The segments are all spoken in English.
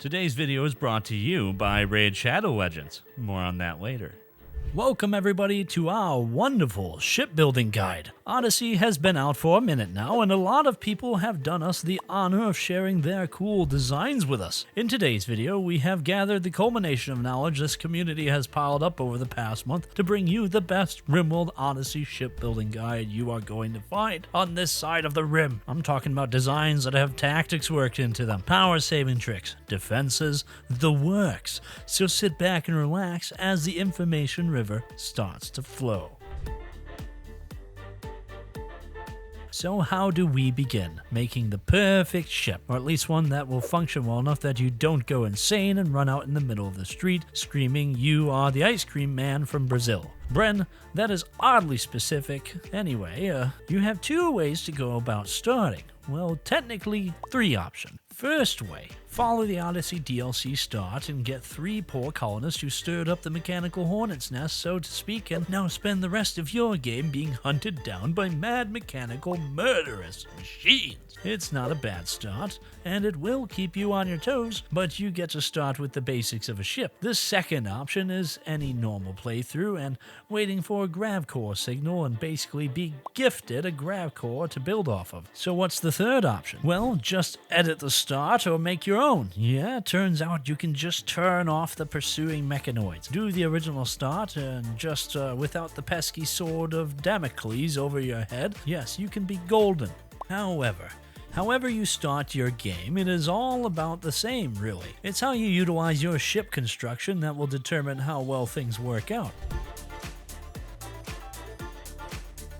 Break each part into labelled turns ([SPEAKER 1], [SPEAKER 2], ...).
[SPEAKER 1] Today's video is brought to you by Raid Shadow Legends. More on that later. Welcome everybody to our wonderful shipbuilding guide. Odyssey has been out for a minute now, and a lot of people have done us the honor of sharing their cool designs with us. In today's video, we have gathered the culmination of knowledge this community has piled up over the past month to bring you the best Rimworld Odyssey shipbuilding guide you are going to find on this side of the rim. I'm talking about designs that have tactics worked into them, power saving tricks, defenses, the works. So sit back and relax as the information river starts to flow. So how do we begin making the perfect ship, or at least one that will function well enough that you don't go insane and run out in the middle of the street screaming you are the ice cream man from Brazil? Bren, that is oddly specific. Anyway, you have two ways to go about starting. Well, technically, three options. First way, follow the Odyssey DLC start and get 3 poor colonists who stirred up the mechanical hornet's nest, so to speak, and now spend the rest of your game being hunted down by mad mechanical murderous machines. It's not a bad start, and it will keep you on your toes, but you get to start with the basics of a ship. The second option is any normal playthrough and waiting for a grav core signal and basically be gifted a grav core to build off of. So what's the third option? Well, just edit the start or make your own. Yeah, it turns out you can just turn off the pursuing mechanoids. Do the original start and just without the pesky sword of Damocles over your head. Yes, you can be golden. However you start your game, it is all about the same, really. It's how you utilize your ship construction that will determine how well things work out.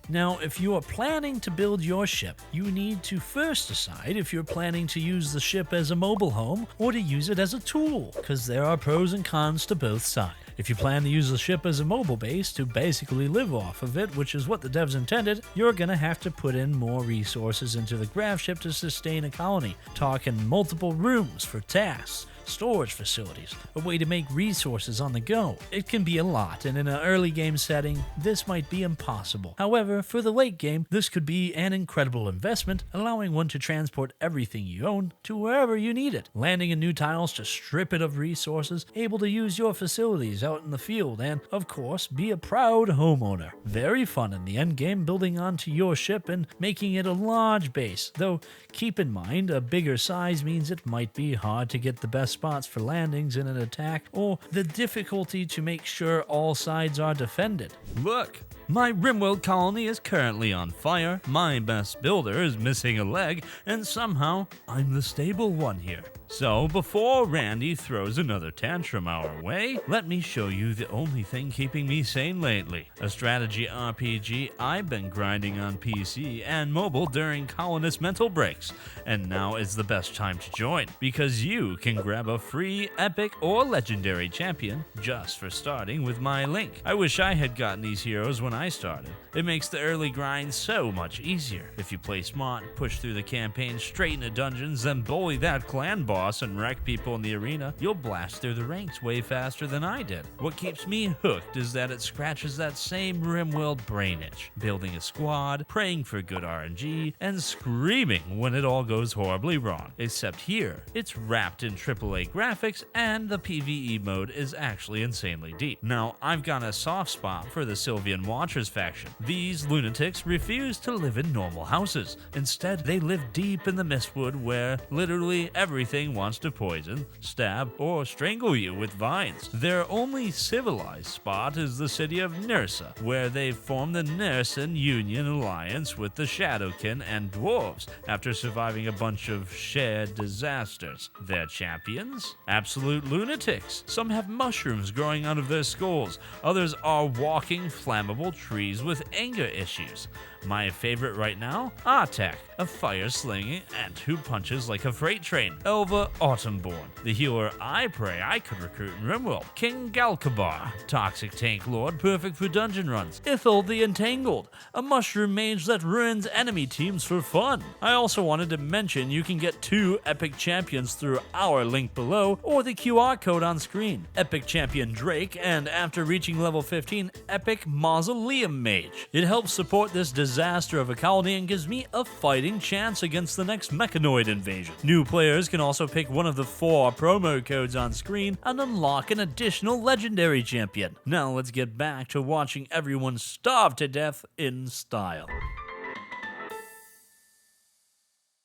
[SPEAKER 1] Now, if you are planning to build your ship, you need to first decide if you're planning to use the ship as a mobile home or to use it as a tool, because there are pros and cons to both sides. If you plan to use the ship as a mobile base to basically live off of it, which is what the devs intended, you're gonna have to put in more resources into the grav ship to sustain a colony, talking multiple rooms for tasks, storage facilities, a way to make resources on the go. It can be a lot, and in an early game setting, this might be impossible. However, for the late game, this could be an incredible investment, allowing one to transport everything you own to wherever you need it, landing in new tiles to strip it of resources, able to use your facilities out in the field, and, of course, be a proud homeowner. Very fun in the end game, building onto your ship and making it a large base, though keep in mind, a bigger size means it might be hard to get the best spots for landings in an attack, or the difficulty to make sure all sides are defended. Look! My Rimworld colony is currently on fire, my best builder is missing a leg, and somehow I'm the stable one here. So before Randy throws another tantrum our way, let me show you the only thing keeping me sane lately. A strategy RPG I've been grinding on PC and mobile during colonist mental breaks. And now is the best time to join, because you can grab a free, epic, or legendary champion just for starting with my link. I wish I had gotten these heroes when I started. It makes the early grind so much easier. If you play smart, push through the campaign straight into dungeons, then bully that clan boss and wreck people in the arena, you'll blast through the ranks way faster than I did. What keeps me hooked is that it scratches that same Rimworld brain itch, building a squad, praying for good RNG, and screaming when it all goes horribly wrong. Except here, it's wrapped in AAA graphics and the PvE mode is actually insanely deep. Now, I've got a soft spot for the Sylvian Watchers faction. These lunatics refuse to live in normal houses. Instead, they live deep in the Mistwood where literally everything wants to poison, stab, or strangle you with vines. Their only civilized spot is the city of Nursa, where they've formed the Nursan Union alliance with the Shadowkin and dwarves after surviving a bunch of shared disasters. Their champions? Absolute lunatics. Some have mushrooms growing out of their skulls. Others are walking flammable trees with anger issues. My favorite right now? Artek, a fire-slinging ant who punches like a freight train. Elva Autumnborn, the healer I pray I could recruit in Rimworld. King Galkabar, toxic tank lord perfect for dungeon runs. Ithil the Entangled, a mushroom mage that ruins enemy teams for fun. I also wanted to mention you can get 2 epic champions through our link below or the QR code on screen. Epic champion Drake, and after reaching level 15, epic Mausoleum Mage. It helps support this disaster of a colony and gives me a fighting fighting chance against the next mechanoid invasion. New players can also pick one of the 4 promo codes on screen and unlock an additional legendary champion. Now let's get back to watching everyone starve to death in style.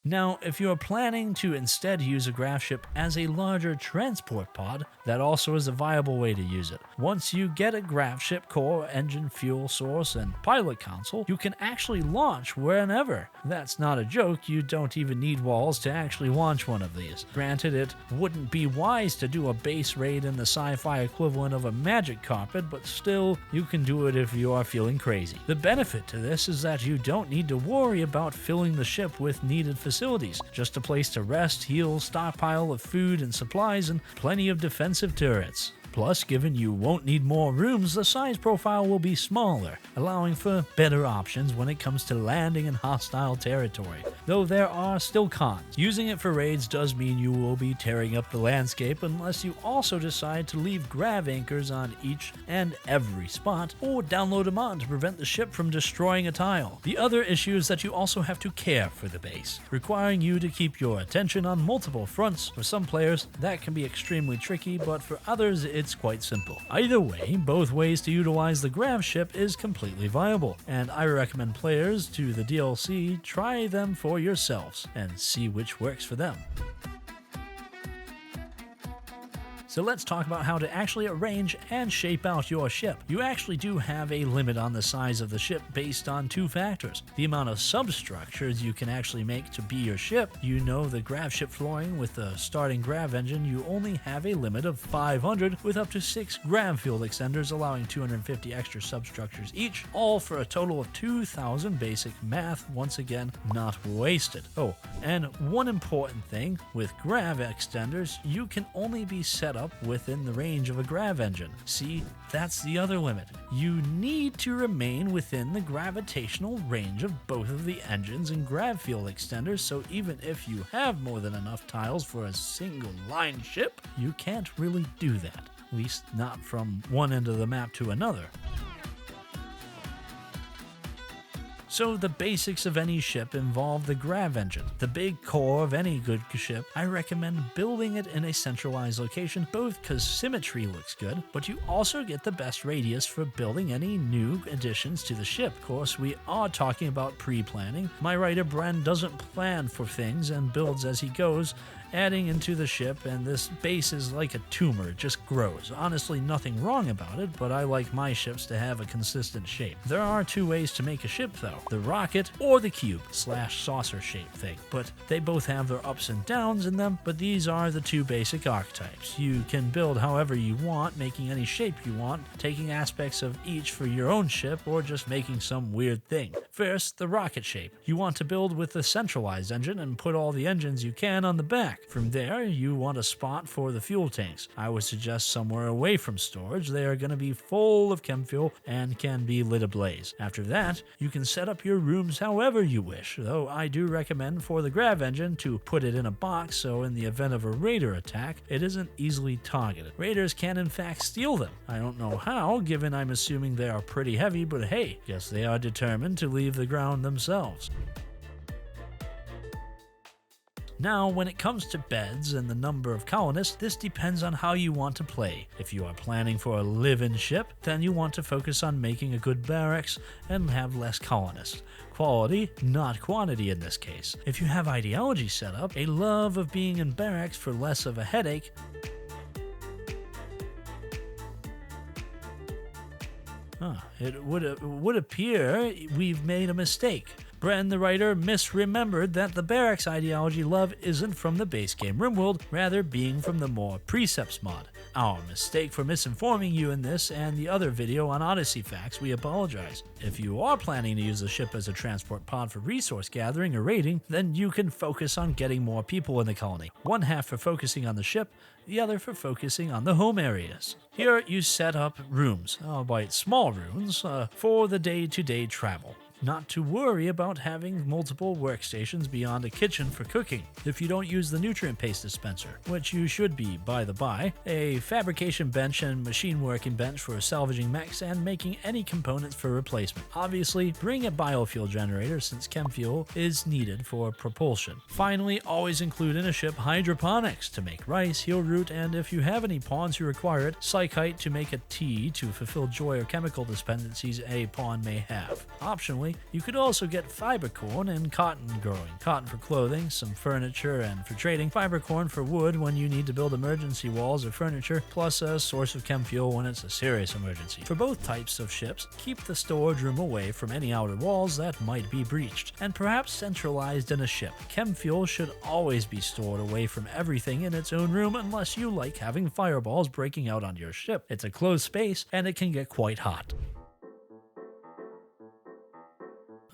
[SPEAKER 1] Now, if you are planning to instead use a graph ship as a larger transport pod, that also is a viable way to use it. Once you get a graph ship core, engine, fuel source, and pilot console, you can actually launch whenever. That's not a joke, you don't even need walls to actually launch one of these. Granted, it wouldn't be wise to do a base raid in the sci-fi equivalent of a magic carpet, but still, you can do it if you are feeling crazy. The benefit to this is that you don't need to worry about filling the ship with needed facilities. Just a place to rest, heal, stockpile of food and supplies, and plenty of defensive turrets. Plus, given you won't need more rooms, the size profile will be smaller, allowing for better options when it comes to landing in hostile territory. Though there are still cons. Using it for raids does mean you will be tearing up the landscape unless you also decide to leave grav anchors on each and every spot, or download a mod to prevent the ship from destroying a tile. The other issue is that you also have to care for the base, requiring you to keep your attention on multiple fronts. For some players, that can be extremely tricky, but for others, it's quite simple. Either way, both ways to utilize the grav ship is completely viable, and I recommend players to the DLC try them for yourselves and see which works for them. So let's talk about how to actually arrange and shape out your ship. You actually do have a limit on the size of the ship based on 2 factors. The amount of substructures you can actually make to be your ship. You know, the grav ship flooring with the starting grav engine, you only have a limit of 500 with up to 6 grav field extenders, allowing 250 extra substructures each, all for a total of 2,000 basic math, once again not wasted. Oh, and one important thing, with grav extenders, you can only be set up within the range of a grav engine. See, that's the other limit. You need to remain within the gravitational range of both of the engines and grav field extenders, so even if you have more than enough tiles for a single line ship, you can't really do that. At least not from one end of the map to another. So the basics of any ship involve the grav engine. The big core of any good ship, I recommend building it in a centralized location, both because symmetry looks good, but you also get the best radius for building any new additions to the ship. Of course, we are talking about pre-planning. My writer Bren doesn't plan for things and builds as he goes, adding into the ship, and this base is like a tumor, it just grows. Honestly, nothing wrong about it, but I like my ships to have a consistent shape. There are 2 ways to make a ship though, the rocket or the cube / saucer shape thing, but they both have their ups and downs in them, but these are the 2 basic archetypes. You can build however you want, making any shape you want, taking aspects of each for your own ship, or just making some weird thing. First, the rocket shape. You want to build with a centralized engine and put all the engines you can on the back. From there, you want a spot for the fuel tanks. I would suggest somewhere away from storage. They are going to be full of chem fuel and can be lit ablaze. After that, you can set up your rooms however you wish, though I do recommend for the grav engine to put it in a box so in the event of a raider attack, it isn't easily targeted. Raiders can in fact steal them. I don't know how, given I'm assuming they are pretty heavy, but hey, guess they are determined to leave the ground themselves. Now, when it comes to beds and the number of colonists, this depends on how you want to play. If you are planning for a live-in ship, then you want to focus on making a good barracks and have less colonists. Quality, not quantity in this case. If you have ideology set up, a love of being in barracks for less of a headache, it would appear we've made a mistake. Bren, the writer, misremembered that the barracks ideology love isn't from the base game Rimworld, rather being from the more precepts mod. Our mistake for misinforming you in this and the other video on Odyssey facts, we apologize. If you are planning to use the ship as a transport pod for resource gathering or raiding, then you can focus on getting more people in the colony. One half for focusing on the ship, the other for focusing on the home areas. Here you set up rooms, albeit small rooms, for the day-to-day travel. not to worry about having multiple workstations beyond a kitchen for cooking. If you don't use the nutrient paste dispenser, which you should be by the by, a fabrication bench and machine working bench for salvaging mechs and making any components for replacement. Obviously, bring a biofuel generator since chem fuel is needed for propulsion. Finally, always include in a ship hydroponics to make rice, heal root, and if you have any pawns who require it, psychite to make a tea to fulfill joy or chemical dependencies a pawn may have. Optionally, you could also get fiber corn and cotton growing. Cotton for clothing, some furniture, and for trading. Fiber corn for wood when you need to build emergency walls or furniture, plus a source of chem fuel when it's a serious emergency. For both types of ships, keep the storage room away from any outer walls that might be breached, and perhaps centralized in a ship. Chem fuel should always be stored away from everything in its own room unless you like having fireballs breaking out on your ship. It's a closed space and it can get quite hot.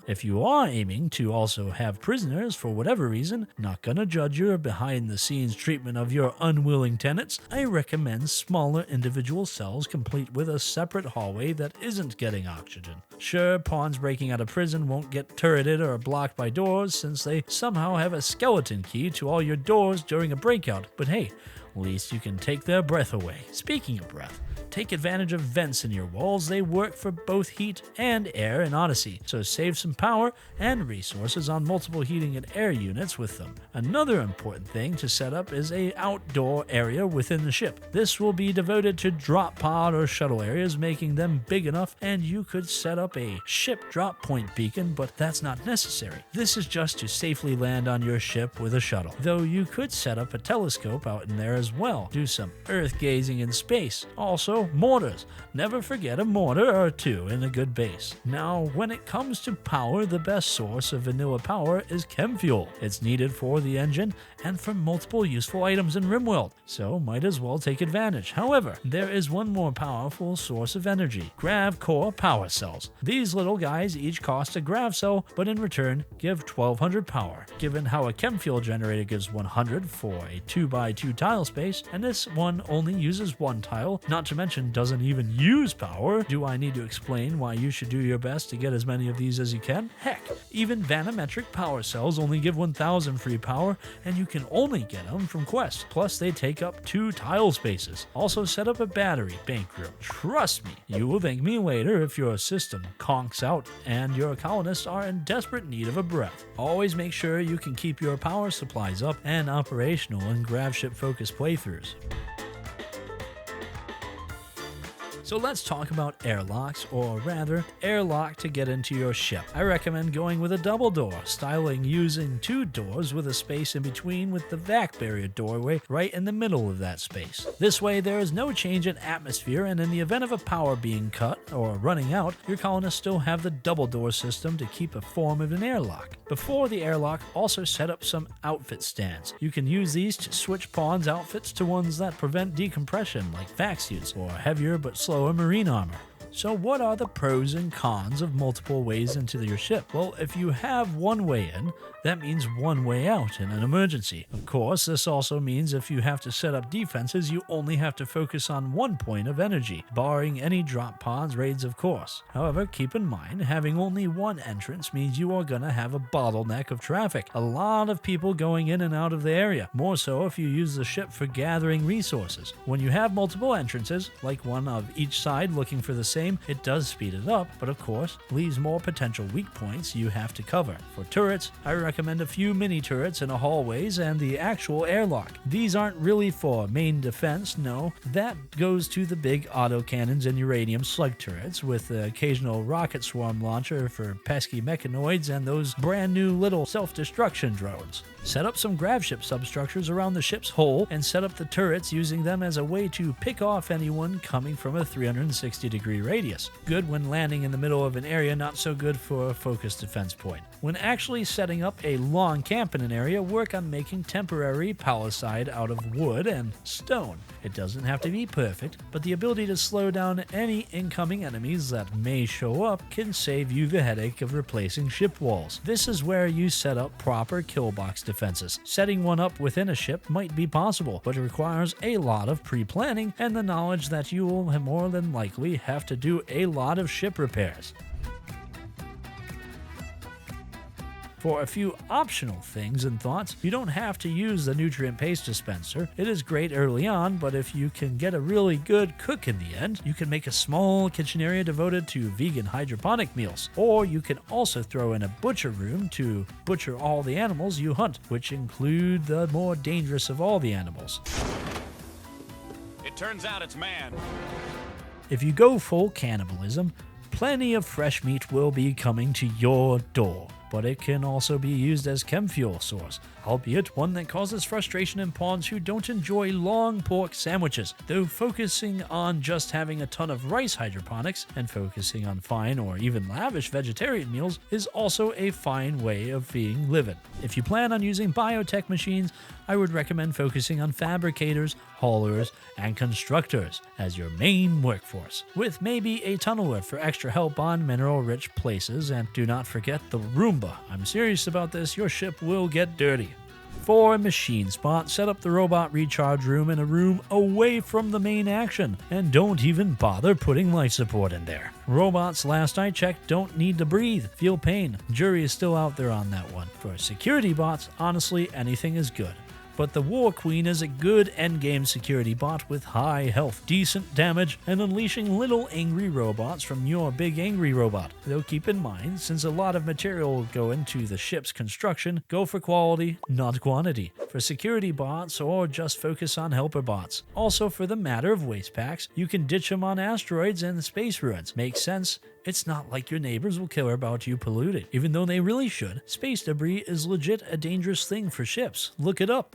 [SPEAKER 1] If you are aiming to also have prisoners for whatever reason, not gonna judge your behind-the-scenes treatment of your unwilling tenants, I recommend smaller individual cells complete with a separate hallway that isn't getting oxygen. Sure, pawns breaking out of prison won't get turreted or blocked by doors since they somehow have a skeleton key to all your doors during a breakout, but hey, at least you can take their breath away. Speaking of breath, take advantage of vents in your walls. They work for both heat and air in Odyssey, so save some power and resources on multiple heating and air units with them. Another important thing to set up is an outdoor area within the ship. This will be devoted to drop pod or shuttle areas, making them big enough, and you could set up a ship drop point beacon, but that's not necessary. This is just to safely land on your ship with a shuttle, though you could set up a telescope out in there as well. Do some earth gazing in space. Also, mortars. Never forget a mortar or two in a good base. Now, when it comes to power, the best source of vanilla power is chem fuel. It's needed for the engine and for multiple useful items in Rimworld, so might as well take advantage. However, there is one more powerful source of energy: grav core power cells. These little guys each cost a grav cell, but in return give 1200 power. Given how a chem fuel generator gives 100 for a 2x2 tile space, and this one only uses one tile, not to mention doesn't even use power, do I need to explain why you should do your best to get as many of these as you can? Heck, even vanometric power cells only give 1000 free power, and you can only get them from quests. Plus, they take up 2 tile spaces. Also, set up a battery bank room. Trust me, you will thank me later if your system conks out and your colonists are in desperate need of a breath. Always make sure you can keep your power supplies up and operational in grav ship focused playthroughs. So let's talk about airlocks, or rather, airlock to get into your ship. I recommend going with a double door, styling using 2 doors with a space in between with the vac barrier doorway right in the middle of that space. This way there is no change in atmosphere, and in the event of a power being cut or running out, your colonists still have the double door system to keep a form of an airlock. Before the airlock, also set up some outfit stands. You can use these to switch pawns' outfits to ones that prevent decompression, like vac suits, or heavier but slower marine armor. So what are the pros and cons of multiple ways into your ship? Well, if you have one way in, that means one way out in an emergency. Of course, this also means if you have to set up defenses, you only have to focus on one point of energy, barring any drop pods raids, of course. However, keep in mind, having only one entrance means you are gonna have a bottleneck of traffic. A lot of people going in and out of the area, more so if you use the ship for gathering resources. When you have multiple entrances, like one of each side looking for the same, it does speed it up, but of course, leaves more potential weak points you have to cover. For turrets, I recommend a few mini turrets in the hallways and the actual airlock. These aren't really for main defense, no, that goes to the big autocannons and uranium slug turrets, with the occasional rocket swarm launcher for pesky mechanoids and those brand new little self-destruction drones. Set up some grav ship substructures around the ship's hull and set up the turrets using them as a way to pick off anyone coming from a 360-degree radius. Good when landing in the middle of an area, not so good for a focused defense point. When actually setting up a long camp in an area, work on making temporary palisade out of wood and stone. It doesn't have to be perfect, but the ability to slow down any incoming enemies that may show up can save you the headache of replacing ship walls. This is where you set up proper kill box defenses. Setting one up within a ship might be possible, but it requires a lot of pre-planning and the knowledge that you will more than likely have to do a lot of ship repairs. For a few optional things and thoughts, you don't have to use the nutrient paste dispenser. It is great early on, but if you can get a really good cook in the end, you can make a small kitchen area devoted to vegan hydroponic meals. Or you can also throw in a butcher room to butcher all the animals you hunt, which include the more dangerous of all the animals.
[SPEAKER 2] It turns out it's man.
[SPEAKER 1] If you go full cannibalism, plenty of fresh meat will be coming to your door, but it can also be used as chem fuel source, albeit one that causes frustration in pawns who don't enjoy long pork sandwiches, though focusing on just having a ton of rice hydroponics and focusing on fine or even lavish vegetarian meals is also a fine way of being living. If you plan on using biotech machines, I would recommend focusing on fabricators, haulers, and constructors as your main workforce, with maybe a tunneler for extra help on mineral-rich places, and do not forget the Roomba. I'm serious about this, your ship will get dirty. For a machine spot, set up the robot recharge room in a room away from the main action, and don't even bother putting life support in there. Robots, last I checked, don't need to breathe, feel pain. Jury is still out there on that one. For security bots, honestly, anything is good. But the War Queen is a good endgame security bot with high health, decent damage, and unleashing little angry robots from your big angry robot. Though keep in mind, since a lot of material will go into the ship's construction, go for quality, not quantity. For security bots, or just focus on helper bots. Also, for the matter of waste packs, you can ditch them on asteroids and space ruins. Makes sense. It's not like your neighbors will care about you polluting, even though they really should. Space debris is legit a dangerous thing for ships. Look it up.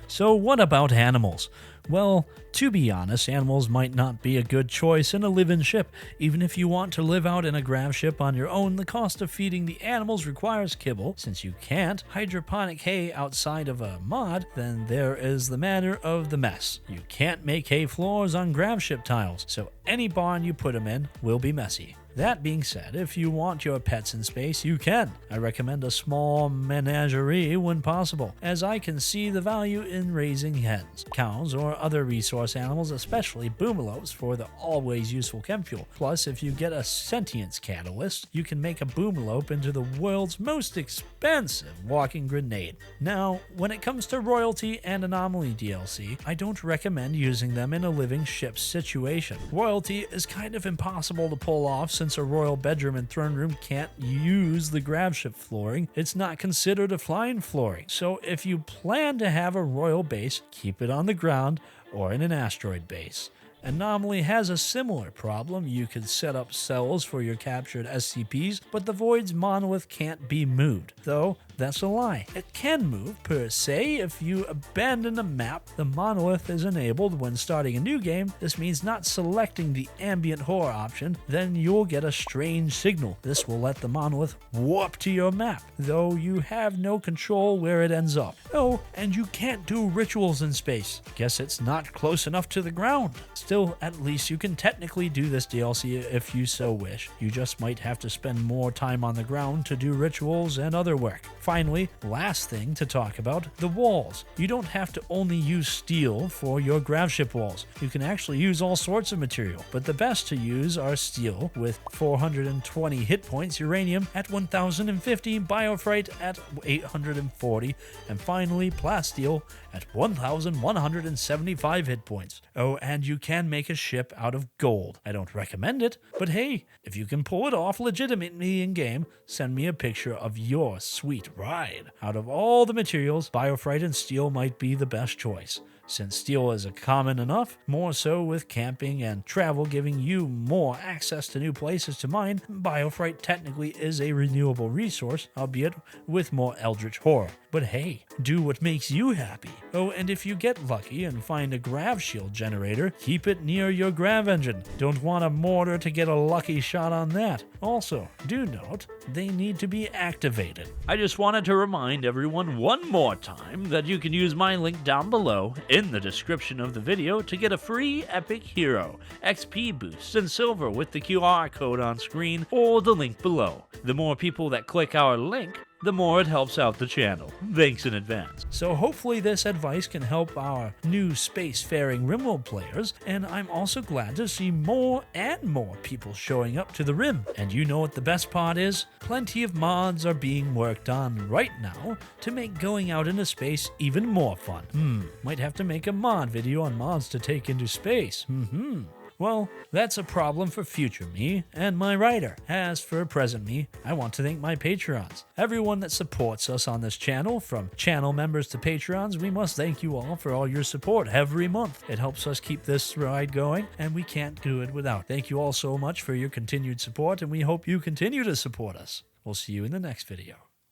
[SPEAKER 1] So what about animals? Well, to be honest, animals might not be a good choice in a live-in ship. Even if you want to live out in a grav ship on your own, the cost of feeding the animals requires kibble. Since you can't hydroponic hay outside of a mod, then there is the matter of the mess. You can't make hay floors on grav ship tiles, so any barn you put them in will be messy. That being said, if you want your pets in space, you can. I recommend a small menagerie when possible, as I can see the value in raising hens, cows, or other resource animals, especially boomalopes, for the always useful chem fuel. Plus, if you get a sentience catalyst, you can make a boomalope into the world's most expensive walking grenade. Now, when it comes to royalty and anomaly DLC, I don't recommend using them in a living ship situation. Royalty is kind of impossible to pull off since a royal bedroom and throne room can't use the grav ship flooring. It's not considered a flying flooring. So if you plan to have a royal base, keep it on the ground or in an asteroid base. Anomaly has a similar problem. You could set up cells for your captured SCPs, but the Void's monolith can't be moved. Though, that's a lie. It can move, per se. If you abandon a map, the monolith is enabled when starting a new game. This means not selecting the ambient horror option, then you'll get a strange signal. This will let the monolith warp to your map, though you have no control where it ends up. Oh, and you can't do rituals in space. Guess it's not close enough to the ground. Still, at least you can technically do this DLC if you so wish. You just might have to spend more time on the ground to do rituals and other work. Finally, last thing to talk about, the walls. You don't have to only use steel for your grav ship walls. You can actually use all sorts of material, but the best to use are steel with 420 hit points, uranium at 1050, biofrite at 840, and finally plasteel at 1175 hit points. Oh, and you can make a ship out of gold. I don't recommend it, but hey, if you can pull it off legitimately in-game, send me a picture of your sweet ride. Out of all the materials, biofrite and steel might be the best choice. Since steel is common enough, more so with camping and travel giving you more access to new places to mine, biofrite technically is a renewable resource, albeit with more eldritch horror. But hey, do what makes you happy. Oh, and if you get lucky and find a grav shield generator, keep it near your grav engine. Don't want a mortar to get a lucky shot on that. Also, do note, they need to be activated. I just wanted to remind everyone one more time that you can use my link down below in the description of the video to get a free epic hero, XP boosts, and silver with the QR code on screen or the link below. The more people that click our link, the more it helps out the channel. Thanks in advance. So hopefully this advice can help our new spacefaring Rimworld players, and I'm also glad to see more and more people showing up to the Rim. And you know what the best part is? Plenty of mods are being worked on right now to make going out into space even more fun. Might have to make a mod video on mods to take into space. Well, that's a problem for future me and my writer. As for present me, I want to thank my Patreons. Everyone that supports us on this channel, from channel members to Patreons, we must thank you all for all your support every month. It helps us keep this ride going, and we can't do it without. Thank you all so much for your continued support, and we hope you continue to support us. We'll see you in the next video.